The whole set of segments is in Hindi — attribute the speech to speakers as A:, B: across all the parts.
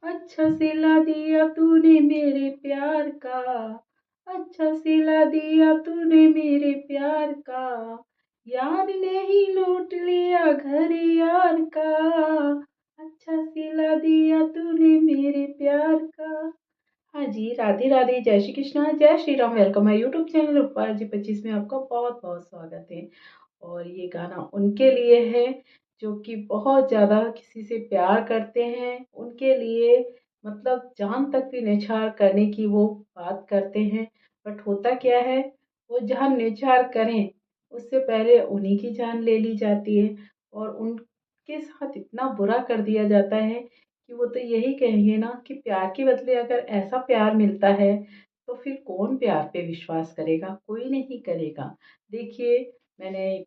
A: अच्छा सिला दिया तूने मेरे प्यार का, अच्छा सिला दिया तूने मेरे प्यार का, यार ने ही लूट लिया घर यार का, अच्छा सिला दिया तूने मेरे प्यार का। हाँ जी, राधे राधे, जय श्री कृष्णा, जय Shri Ram. Welcome my YouTube channel उपकार जी 25 में आपका बहुत बहुत स्वागत है। और ये गाना उनके लिए है जो कि बहुत ज़्यादा किसी से प्यार करते हैं, उनके लिए मतलब जान तक भी न्यौछावर करने की वो बात करते हैं। बट होता क्या है, वो जहाँ न्यौछावर करें उससे पहले उन्हीं की जान ले ली जाती है और उनके साथ इतना बुरा कर दिया जाता है कि वो तो यही कहेंगे ना कि प्यार के बदले अगर ऐसा प्यार मिलता है तो फिर कौन प्यार पे विश्वास करेगा, कोई नहीं करेगा। देखिए, मैंने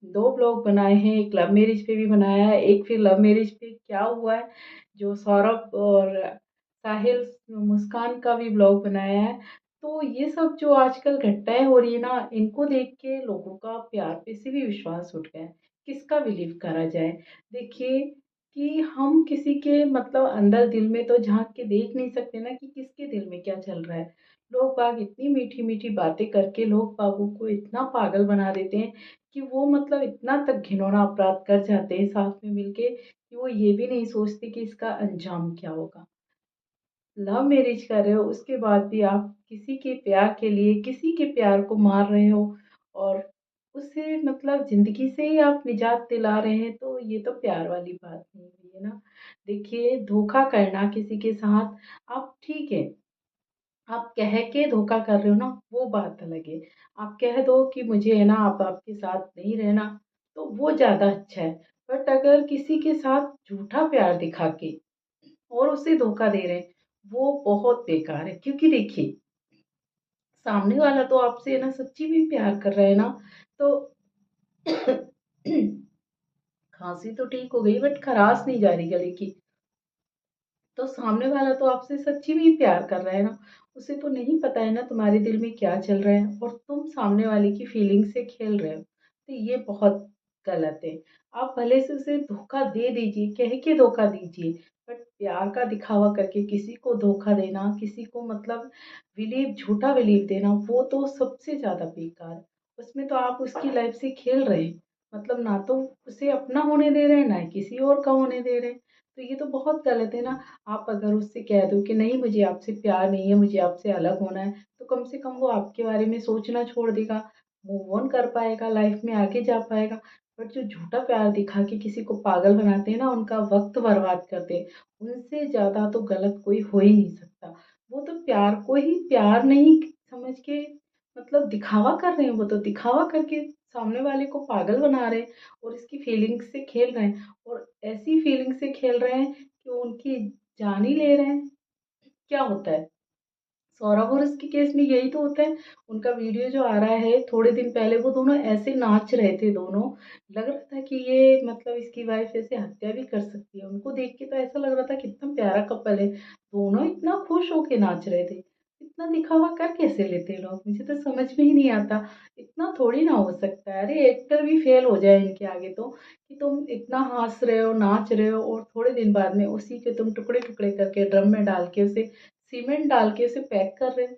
A: 2 ब्लॉग बनाए हैं, एक लव मैरिज पे भी बनाया है, एक फिर लव मैरिज पे क्या हुआ है, जो सौरभ और साहिल मुस्कान का भी ब्लॉग बनाया है। तो ये सब जो आजकल घटनाएँ हो रही है ना, इनको देख के लोगों का प्यार पे से भी विश्वास उठ गया है। किसका बिलीव करा जाए? देखिए कि हम किसी के मतलब अंदर दिल में तो झाँक के देख नहीं सकते ना कि किसके दिल में क्या चल रहा है। लोग बाग इतनी मीठी-मीठी बातें करके लोग बागों को इतना पागल बना देते हैं कि वो मतलब इतना तक घिनौना अपराध कर जाते हैं साथ में मिलके कि वो ये भी नहीं सोचते कि इसका अंजाम क्या होगा। लव मैरिज कर रहे हो उसके बाद भी आप किसी के प्यार के लिए किसी के प्यार को मार रहे हो और उससे मतलब ज़िंदगी से ही आप निजात दिला रहे हैं, तो ये तो प्यार वाली बात नहीं हुई है ना। देखिए, धोखा करना किसी के साथ आप ठीक है, आप कह के धोखा कर रहे हो ना, वो बात अलग है। आप कह दो कि मुझे है ना अब आपके साथ नहीं रहना, तो वो ज़्यादा अच्छा है। बट अगर किसी के साथ झूठा प्यार दिखा के और उसे धोखा दे रहे हैं, वो बहुत बेकार है। क्योंकि देखिए, सामने वाला तो आपसे है ना सच्ची में प्यार कर रहा है ना, तो खाँसी तो ठीक हो गई बट खराश नहीं जा रही गले की। तो सामने वाला तो आपसे सच्ची में ही प्यार कर रहा है ना, उसे तो नहीं पता है ना तुम्हारे दिल में क्या चल रहा है और तुम सामने वाले की फीलिंग से खेल रहे हो, तो ये बहुत गलत है। आप भले से उसे धोखा दे दीजिए, कह के धोखा दीजिए, बट प्यार का दिखावा करके किसी को धोखा देना, किसी को मतलब झूठा बिलीव देना, वो तो सबसे ज़्यादा बेकार है। उसमें तो आप उसकी लाइफ से खेल रहे हैं, मतलब ना तो उसे अपना होने दे रहे हैं, ना किसी और का होने दे रहे हैं, तो ये तो बहुत गलत है ना। आप अगर उससे कह दो कि नहीं मुझे आपसे प्यार नहीं है, मुझे आपसे अलग होना है, तो कम से कम वो आपके बारे में सोचना छोड़ देगा, मूव ऑन कर पाएगा, लाइफ में आगे जा पाएगा। बट जो झूठा प्यार दिखा के किसी को पागल बनाते हैं ना, उनका वक्त बर्बाद करते हैं, उनसे ज़्यादा तो गलत कोई हो ही नहीं सकता। वो तो प्यार को ही प्यार नहीं समझ के मतलब दिखावा कर रहे हैं, वो तो दिखावा करके सामने वाले को पागल बना रहे हैं और इसकी फीलिंग्स से खेल रहे हैं और ऐसी फीलिंग से खेल रहे हैं कि उनकी जान ही ले रहे हैं। क्या होता है? सौरभ और उसके केस में यही तो होता है। उनका वीडियो जो आ रहा है थोड़े दिन पहले, वो दोनों ऐसे नाच रहे थे दोनों, लग रहा था कि ये मतलब इसकी वाइफ़ ऐसे हत्या भी कर सकती है। उनको देख के तो ऐसा लग रहा था कितना प्यारा कपल है। दोनों इतना खुश होके नाच रहे थे। इतना दिखावा कर कैसे लेते हैं लोग? मुझे तो समझ में ही नहीं आता। इतना थोड़ी ना हो सकता है। अरे एक्टर भी फेल हो जाए इनके आगे तो, कि तुम इतना हँस रहे हो, नाच रहे हो और थोड़े दिन बाद में उसी के तुम टुकड़े-टुकड़े करके ड्रम में डाल के उसे सीमेंट डाल के उसे पैक कर रहे हैं।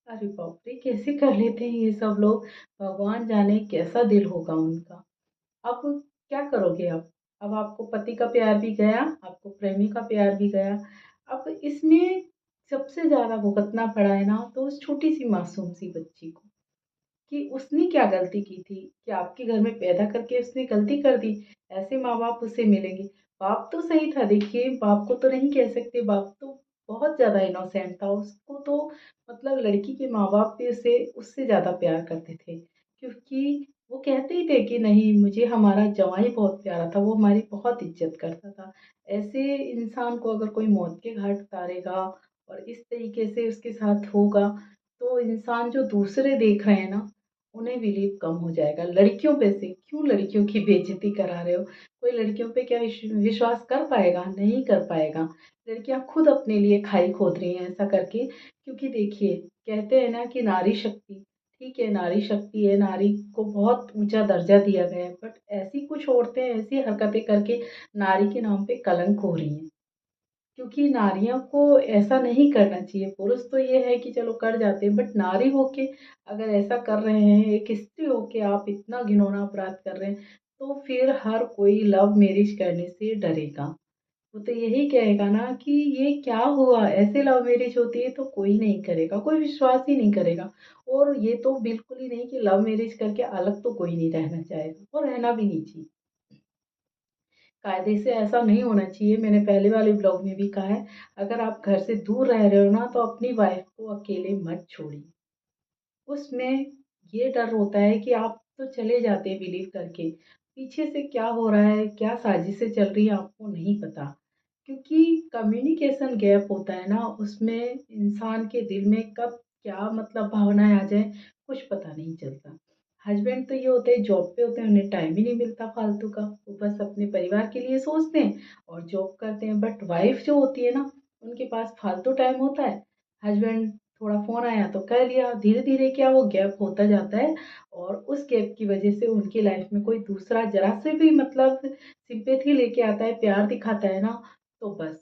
A: अरे बाप रे! कैसे कर लेते हैं ये सब लोग? भगवान जाने कैसा दिल होगा उनका। अब क्या करोगे आप? अब आपको पति का प्यार भी गया, आपको प्रेमी का प्यार भी गया। अब इसमें सबसे ज़्यादा भुगतना पड़ा है ना तो उस छोटी-सी मासूम सी बच्ची को। कि उसने क्या गलती की थी? कि आपके घर में पैदा करके उसने गलती कर दी? ऐसे माँ-बाप उसे मिलेंगे। बाप तो सही था, देखिए बाप को तो नहीं कह सकते, बाप तो बहुत ज़्यादा इनोसेंट था। उसको तो मतलब लड़की के माँ-बाप भी उसे उससे ज़्यादा प्यार करते थे। क्योंकि वो कहते ही थे कि नहीं मुझे हमारा जवाई बहुत प्यारा था, वो हमारी बहुत इज़्ज़त करता था। ऐसे इंसान को अगर कोई मौत के घाट उतारेगा और इस तरीके से उसके साथ होगा, तो इंसान जो दूसरे देख रहे हैं ना, उन्हें बिलीव कम हो जाएगा। लड़कियों पे से क्यों लड़कियों की बेइज़्ज़ती करा रहे हो? कोई लड़कियों पे क्या विश्वास कर पाएगा? नहीं कर पाएगा। लड़कियाँ खुद अपने लिए खाई खोद रही हैं ऐसा करके, क्योंकि देखिए कहते हैं ना कि नारी शक्ति, ठीक है नारी शक्ति है, नारी को बहुत ऊँचा दर्जा दिया गया है, बट ऐसी कुछ औरतें ऐसी हरकतें करके नारी के नाम पे कलंक हो रही हैं। क्योंकि नारियों को ऐसा नहीं करना चाहिए। पुरुष तो ये है कि चलो कर जाते हैं, बट नारी होके अगर ऐसा कर रहे हैं, एक स्त्री होके आप इतना घिनौना अपराध कर रहे हैं, तो फिर हर कोई लव मैरिज करने से डरेगा। वो तो यही कहेगा ना कि ये क्या हुआ, ऐसे लव मैरिज होती है तो कोई नहीं करेगा, कोई विश्वास ही नहीं करेगा। और ये तो बिल्कुल ही नहीं कि लव मैरिज करके अलग तो कोई नहीं रहना चाहेगा, और रहना भी नहीं चाहिए। कायदे से ऐसा नहीं होना चाहिए। मैंने पहले वाले ब्लॉग में भी कहा है, अगर आप घर से दूर रह रहे हो ना, तो अपनी वाइफ को अकेले मत छोड़िए। उसमें ये डर होता है कि आप तो चले जाते हैं बिलीव करके, पीछे से क्या हो रहा है, क्या साजिशें चल रही हैं, आपको नहीं पता। क्योंकि कम्युनिकेशन गैप होता है ना, उसमें इंसान के दिल में कब क्या मतलब भावनाएं आ जाए, कुछ पता नहीं चलता। हस्बैंड तो ये होते हैं, जॉब पे होते हैं, उन्हें टाइम ही नहीं मिलता फालतू का, वो बस अपने परिवार के लिए सोचते हैं और जॉब करते हैं। बट वाइफ जो होती है ना, उनके पास फालतू टाइम होता है। हस्बैंड थोड़ा फ़ोन आया तो कर लिया, धीरे-धीरे क्या वो गैप होता जाता है, और उस गैप की वजह से उनकी लाइफ में कोई दूसरा ज़रा से भी मतलब सिंपैथी लेके आता है, प्यार दिखाता है ना, तो बस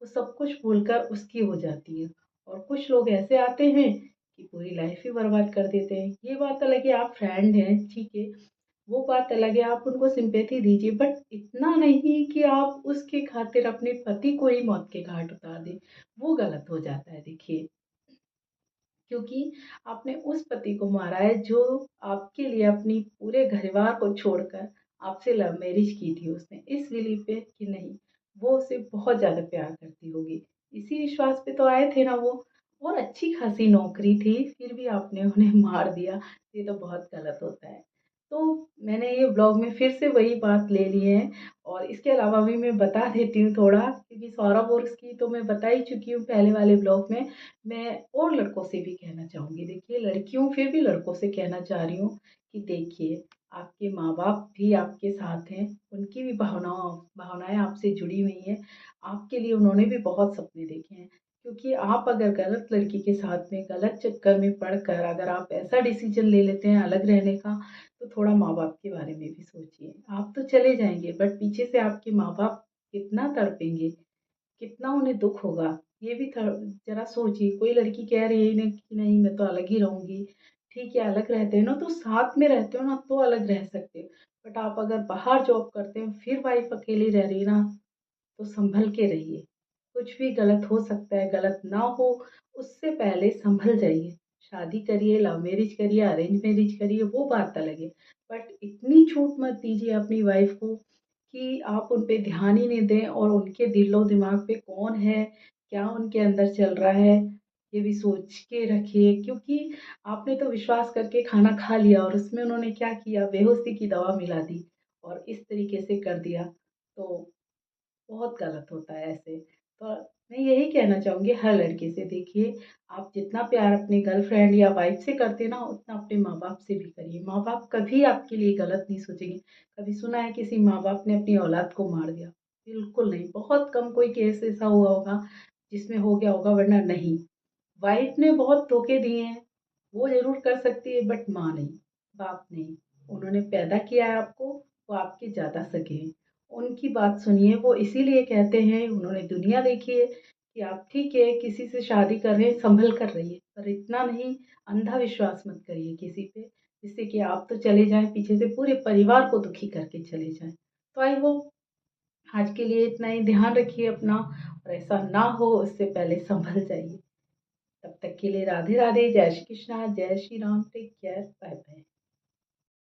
A: वो सब कुछ भूलकर उसकी हो जाती है। और कुछ लोग ऐसे आते हैं कि पूरी लाइफ ही बर्बाद कर देते हैं। ये बात अलग है, आप फ्रेंड हैं, ठीक है, वो बात अलग है, आप उनको सिंपैथी दीजिए, बट इतना नहीं कि आप उसके खातिर अपने पति को ही मौत के घाट उतार दें, वो गलत हो जाता है देखिए। क्योंकि आपने उस पति को मारा है जो आपके लिए अपनी पूरे घरवार को छोड़कर आपसे लव मैरिज की थी उसने, इस बिलीव पे कि नहीं, वो उसे बहुत ज़्यादा प्यार करती होगी। इसी विश्वास पे तो आए थे ना वो, और अच्छी खासी नौकरी थी, फिर भी आपने उन्हें मार दिया। ये तो बहुत गलत होता है। तो मैंने ये ब्लॉग में फिर से वही बात ले ली है, और इसके अलावा भी मैं बता देती हूँ थोड़ा, क्योंकि सौरभ और की तो मैं बता ही चुकी हूँ पहले वाले ब्लॉग में। मैं और लड़कों से भी कहना चाहूँगी, देखिए लड़कियों फिर भी लड़कों से कहना चाह रही हूँ कि देखिए, आपके माँ-बाप भी आपके साथ हैं, उनकी भी भावनाएँ आपसे जुड़ी हुई हैं, आपके लिए उन्होंने भी बहुत सपने देखे हैं। क्योंकि आप अगर गलत लड़की के साथ में, गलत चक्कर में पड़कर अगर आप ऐसा डिसीज़न ले लेते हैं अलग रहने का, तो थोड़ा माँ-बाप के बारे में भी सोचिए। आप तो चले जाएँगे, बट पीछे से आपके माँ-बाप कितना तड़पेंगे, कितना उन्हें दुःख होगा, ये भी ज़रा सोचिए। कोई लड़की कह रही है ना कि नहीं मैं तो अलग ही रहूँगी, ठीक है अलग रहते हैं ना, तो साथ में रहते हो ना तो अलग रह सकते हो। बट आप अगर बाहर जॉब करते हो, फिर वाइफ अकेली रह रही है ना, तो संभल के रहिए। कुछ भी गलत हो सकता है, गलत ना हो उससे पहले संभल जाइए। शादी करिए, लव मैरिज करिए, अरेंज मैरिज करिए, वो बात अलग है। बट इतनी छूट मत दीजिए अपनी वाइफ को कि आप उन पे ध्यान ही नहीं दें, और उनके दिलो-दिमाग पे कौन है, क्या उनके अंदर चल रहा है, ये भी सोच के रखिए। क्योंकि आपने तो विश्वास करके खाना खा लिया, और उसमें उन्होंने क्या किया, बेहोशी की दवा मिला दी और इस तरीके से कर दिया, तो बहुत गलत होता है ऐसे। तो मैं यही कहना चाहूँगी हर लड़के से, देखिए आप जितना प्यार अपनी गर्लफ्रेंड या वाइफ़ से करते हैं ना, उतना अपने माँ-बाप से भी करिए। माँ-बाप कभी आपके लिए गलत नहीं सोचेंगे। कभी सुना है किसी माँ-बाप ने अपनी औलाद को मार दिया? बिल्कुल नहीं, बहुत कम कोई केस ऐसा हुआ होगा जिसमें हो गया होगा, वरना नहीं। वाइफ़ ने बहुत धोखे दिए हैं, वो ज़रूर कर सकती है, बट माँ नहीं, बाप नहीं। उन्होंने पैदा किया है आपको, वो आपके ज़्यादा सगे हैं। उनकी बात सुनिए, वो इसीलिए कहते हैं, उन्होंने दुनिया देखी है कि आप ठीक है किसी से शादी कर रहे हैं, सँभल कर रहिए, पर इतना नहीं अंधा विश्वास मत करिए किसी पे, जिससे कि आप तो चले जाएँ, पीछे से पूरे परिवार को दुखी करके चले जाएँ। तो आई होप आज के लिए इतना ही, ध्यान रखिए अपना, और ऐसा ना हो उससे पहले सँभल जाइए। तब तक के लिए राधे राधे, जय श्री कृष्णा, जय Shri Ram, take care, bye bye.